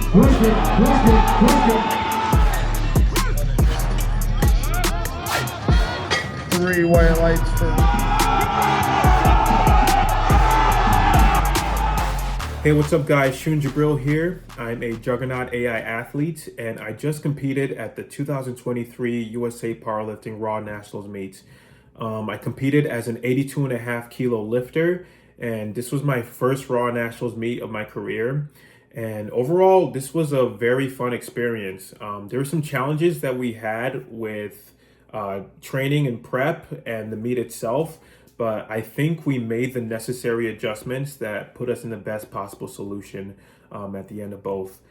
Three white lights for. Hey, what's up guys? Seun Jubril here. I'm a Juggernaut AI athlete and I just competed at the 2023 USA Powerlifting Raw Nationals meet. I competed as an 82.5 kilo lifter and this was my first Raw Nationals meet of my career. And overall, this was a very fun experience. There were some challenges that we had with training and prep and the meet itself, but I think we made the necessary adjustments that put us in the best possible solution at the end of both.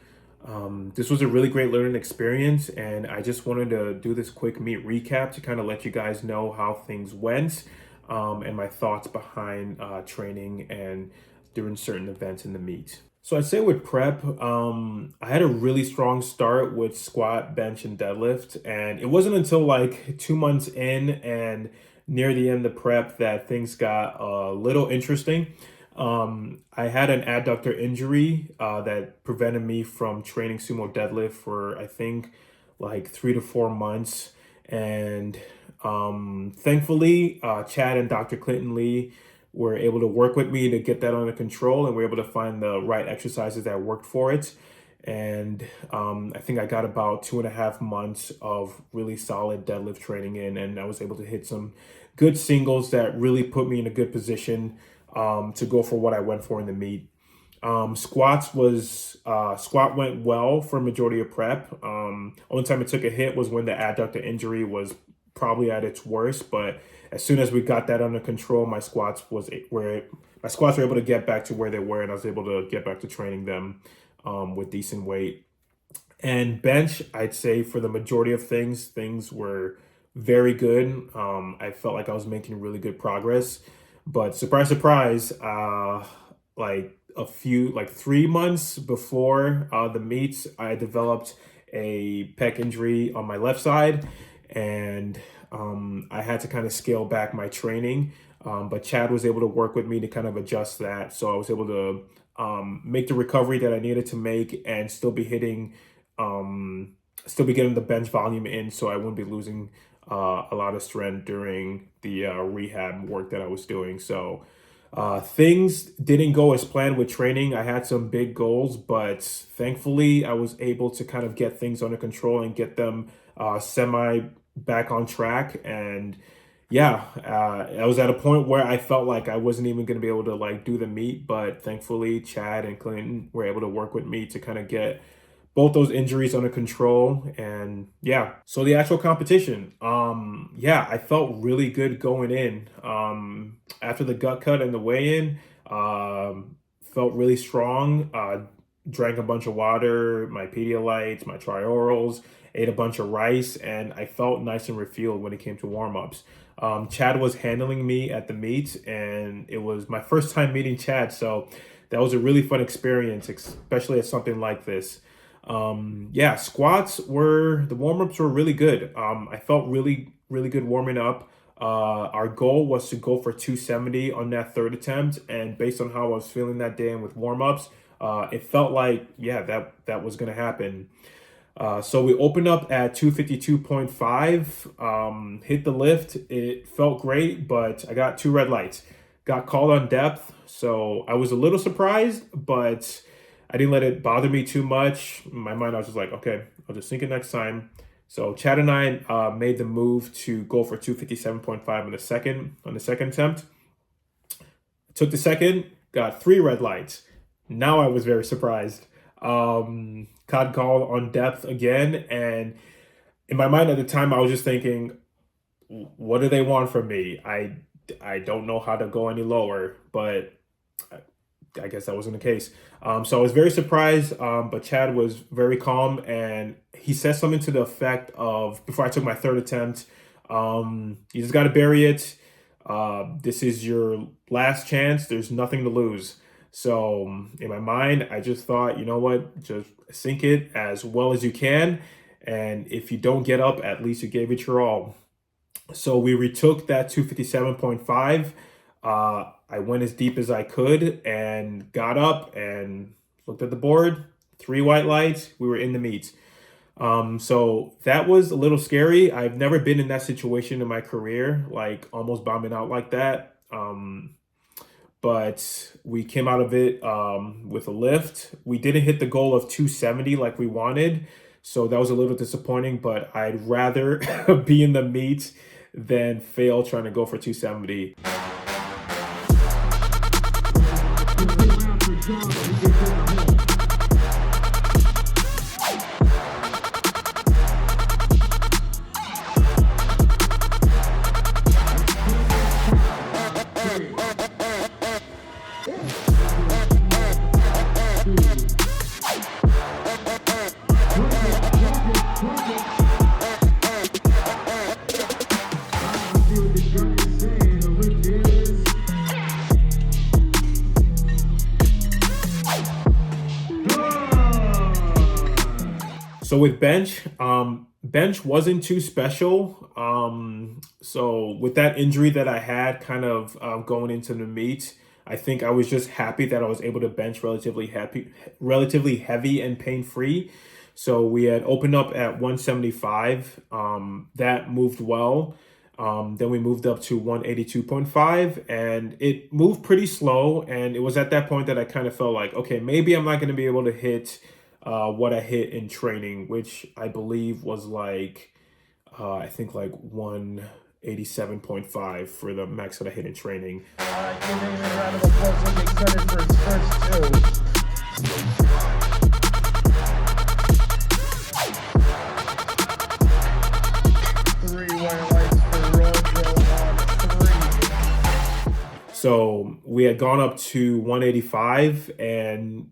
This was a really great learning experience, and I just wanted to do this quick meet recap to kind of let you guys know how things went and my thoughts behind training and during certain events in the meet. So I'd say with prep, I had a really strong start with squat, bench, and deadlift. And it wasn't until like 2 months in and near the end of prep that things got a little interesting. I had an adductor injury that prevented me from training sumo deadlift for, I think, like 3 to 4 months. And thankfully, Chad and Dr. Clinton Lee were able to work with me to get that under control, and we were able to find the right exercises that worked for it. And I think I got about 2.5 months of really solid deadlift training in, and I was able to hit some good singles that really put me in a good position to go for what I went for in the meet. Squat went well for majority of prep. Only time it took a hit was when the adductor injury was probably at its worst, but as soon as we got that under control, my squats were able to get back to where they were, and I was able to get back to training them with decent weight. And bench, I'd say for the majority of things were very good. I felt like I was making really good progress, but surprise, surprise, like 3 months before the meets, I developed a pec injury on my left side, and I had to kind of scale back my training, but Chad was able to work with me to kind of adjust that. So I was able to make the recovery that I needed to make and still be getting the bench volume in, so I wouldn't be losing a lot of strength during the rehab work that I was doing. So things didn't go as planned with training. I had some big goals, but thankfully I was able to kind of get things under control and get them semi back on track. And yeah, I was at a point where I felt like I wasn't even going to be able to like do the meet, but thankfully Chad and Clinton were able to work with me to kind of get both those injuries under control. And yeah, so the actual competition, yeah, I felt really good going in. After the gut cut and the weigh-in, felt really strong. Drank a bunch of water, my Pedialytes, my Triorals, ate a bunch of rice, and I felt nice and refueled when it came to warm-ups. Chad was handling me at the meet, and it was my first time meeting Chad, so that was a really fun experience, especially at something like this. Yeah, the warm-ups were really good. I felt really, really good warming up. Our goal was to go for 270 on that third attempt, and based on how I was feeling that day and with warm-ups, it felt like, yeah, that was going to happen. So we opened up at 252.5, hit the lift. It felt great, but I got 2 red lights. Got called on depth, so I was a little surprised, but I didn't let it bother me too much. In my mind, I was just like, okay, I'll just sink it next time. So Chad and I made the move to go for 257.5 on the second attempt. Took the second, got 3 red lights. Now I was very surprised. Cod call on depth again, and in my mind at the time, I was just thinking, what do they want from me? I don't know how to go any lower, but I guess that wasn't the case. So I was very surprised, but Chad was very calm, and he said something to the effect of, before I took my third attempt, you just got to bury it. This is your last chance. There's nothing to lose. So in my mind, I just thought, you know what, just sink it as well as you can. And if you don't get up, at least you gave it your all. So we retook that 257.5. I went as deep as I could and got up and looked at the board, 3 white lights, we were in the meet. So that was a little scary. I've never been in that situation in my career, like almost bombing out like that. But we came out of it with a lift. We didn't hit the goal of 270 like we wanted, so that was a little disappointing. But I'd rather be in the meet than fail trying to go for 270. So with bench wasn't too special. So with that injury that I had kind of going into the meet, I think I was just happy that I was able to bench relatively heavy and pain-free. So we had opened up at 175. That moved well. Then we moved up to 182.5 and it moved pretty slow. And it was at that point that I kind of felt like, okay, maybe I'm not going to be able to hit what I hit in training, which I believe was like, I think like 187.5 for the max that I hit in training. Giving him a round of applause and get credit for his first two. Three white lights for Rojo on 3. So we had gone up to 185 and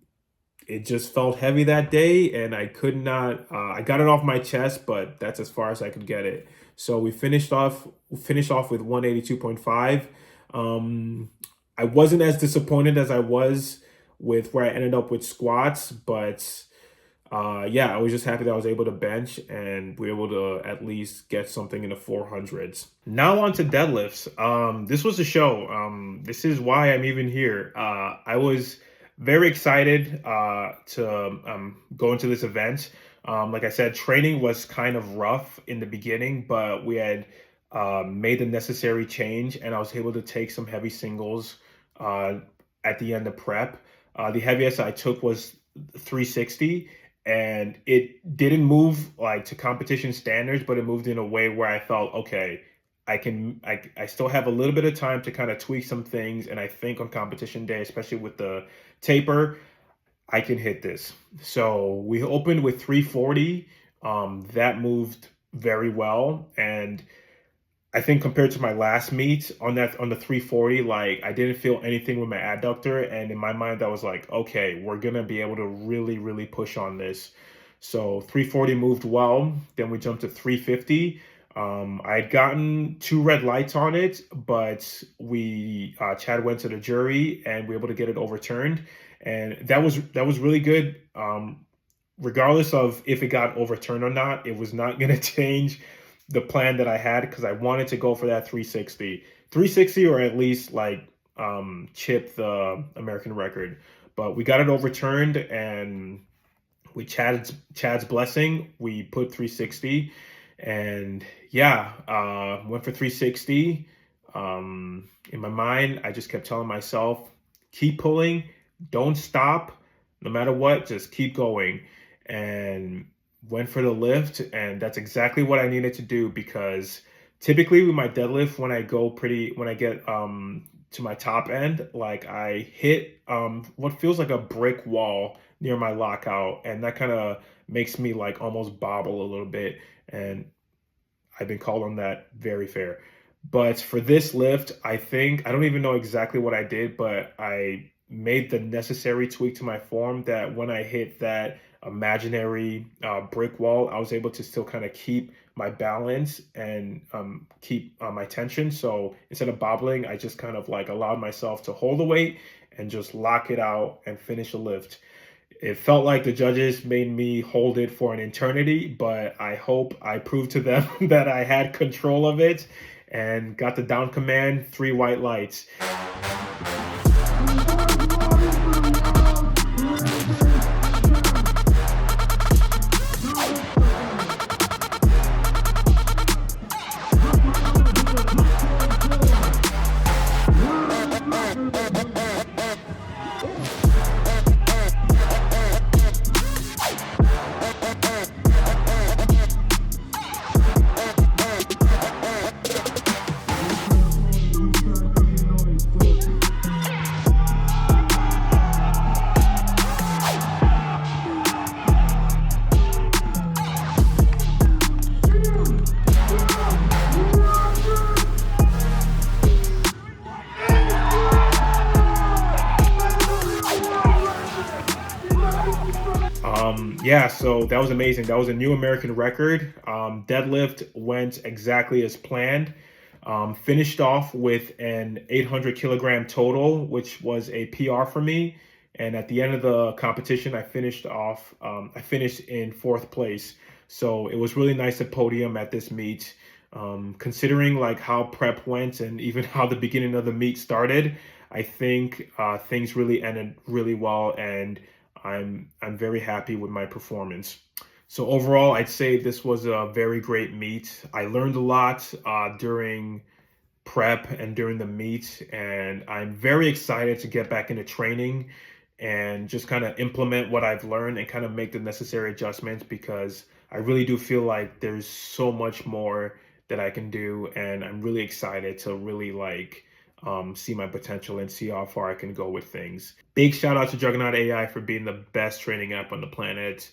it just felt heavy that day and I could not, I got it off my chest, but that's as far as I could get it. So we finished off with 182.5. I wasn't as disappointed as I was with where I ended up with squats, but yeah, I was just happy that I was able to bench and we were able to at least get something in the 400s. Now on to deadlifts. This was a show. This is why I'm even here. I was very excited to go into this event. Like I said, training was kind of rough in the beginning, but we had made the necessary change and I was able to take some heavy singles at the end of prep. The heaviest I took was 360 and it didn't move like to competition standards, but it moved in a way where I felt, okay, I still have a little bit of time to kind of tweak some things. And I think on competition day, especially with the taper, I can hit this. So we opened with 340. That moved very well. And I think compared to my last meet on the 340, like I didn't feel anything with my adductor. And in my mind, I was like, okay, we're going to be able to really, really push on this. So 340 moved well. Then we jumped to 350. I had gotten 2 red lights on it, but Chad went to the jury and we were able to get it overturned. And that was really good. Regardless of if it got overturned or not, it was not going to change the plan that I had because I wanted to go for that 360 or at least like chip the American record. But we got it overturned and with Chad's blessing, we put 360. And yeah, went for 360. In my mind, I just kept telling myself, keep pulling, don't stop, no matter what, just keep going. And went for the lift, and that's exactly what I needed to do because typically with my deadlift, when I get to my top end, like I hit what feels like a brick wall near my lockout, and that kind of makes me like almost bobble a little bit. And I've been called on that very fair. But for this lift, I think, I don't even know exactly what I did, but I made the necessary tweak to my form that when I hit that imaginary brick wall, I was able to still kind of keep my balance and keep my tension. So instead of bobbling, I just kind of like allowed myself to hold the weight and just lock it out and finish a lift. It felt like the judges made me hold it for an eternity, but I hope I proved to them that I had control of it and got the down command, 3 white lights. Yeah, so that was amazing. That was a new American record. Deadlift went exactly as planned. Finished off with an 800 kilogram total, which was a PR for me. And at the end of the competition, I finished in fourth place. So it was really nice to podium at this meet. Considering like how prep went and even how the beginning of the meet started, I think things really ended really well, and I'm very happy with my performance. So overall, I'd say this was a very great meet. I learned a lot during prep and during the meet, and I'm very excited to get back into training and just kind of implement what I've learned and kind of make the necessary adjustments, because I really do feel like there's so much more that I can do, and I'm really excited to really see my potential and see how far I can go with things. Big shout out to Juggernaut AI for being the best training app on the planet.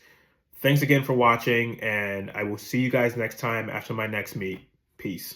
Thanks again for watching, and I will see you guys next time after my next meet. Peace.